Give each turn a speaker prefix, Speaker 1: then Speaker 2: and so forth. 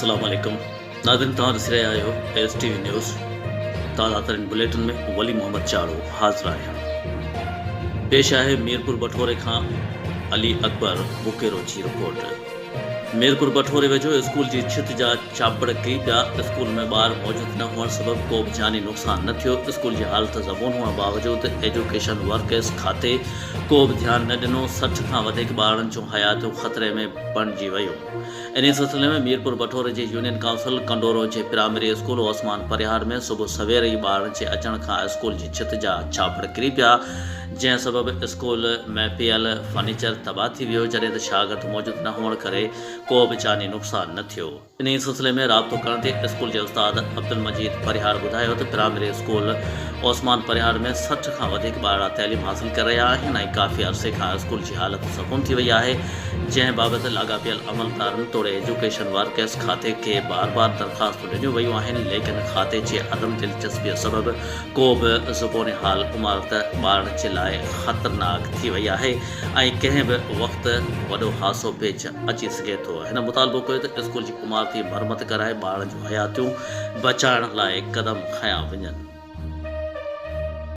Speaker 1: अस्सलाम वालेकुम नाज़रीन, तव्हां ॾिसी रहिया आहियो STV न्यूज़। ताज़ा तरीन बुलेटिन में वली मोहम्मद चाड़ो हाज़िर आहियां। पेश आहे मीरपुर बठोरे खां अली अकबर बुकेरो जी रिपोर्ट। मीरपुर बठोरे वेझो स्कूल जी छित जा चापड़ किरी पिया। स्कूल में ॿार मौजूद न हुअण सबब को बि जानी नुक़सान न थियो। स्कूल जी हालत ज़बून हुअण बावजूद एजुकेशन वर्कर्स खाते को बि ध्यान न ॾिनो। 60 खां वधीक ॿारनि जूं हयातियूं ख़तरे में बणिजी वियूं। इन सिलसिले में मीरपुर बठोरे जी यूनियन काउंसिल कंडोरो जे प्राइमरी स्कूल ओस्मान परिहार में सुबुह सवेर ई ॿारनि जे अचण खां स्कूल जी छित जा छापड़ किरी पिया, जंहिं सबब स्कूल में पियल फर्नीचर तबाह थी वियो, जॾहिं त शागिर्द मौजूद न हुअण करे को बि जानी नुक़सान न थियो। इन सिलसिले में राब्तो करण ते स्कूल जे उस्ताद अब्दुल मजीद परिहार ॿुधायो त प्राइमरी स्कूल ओस्मान परिहार में 60 खां वधीक ॿार तइलीम हासिल करे रहिया आहिनि ऐं काफ़ी अरसे खां स्कूल जी हालत सकुन थी वई आहे, जंहिं बाबति लाॻापियल अमलदारनि तोड़े एजुकेशन वर्कर्स खाते खे बार बार दरख़्वास्तूं ॾिनियूं वयूं आहिनि, लेकिन खाते जे अदम दिलचस्पीअ सबब को बि ज़ुबानी हाल इमारत ॿारनि जे लाइ ख़तरनाक थी वई आहे ऐं कंहिं बि वक़्तु वॾो हादसो पेच अची सघे थो। हिन मुतालबो कयो त स्कूल जी इमारती मरमत कराए ॿारनि जूं हयातियूं बचाइण लाइ क़दम खयां वञनि।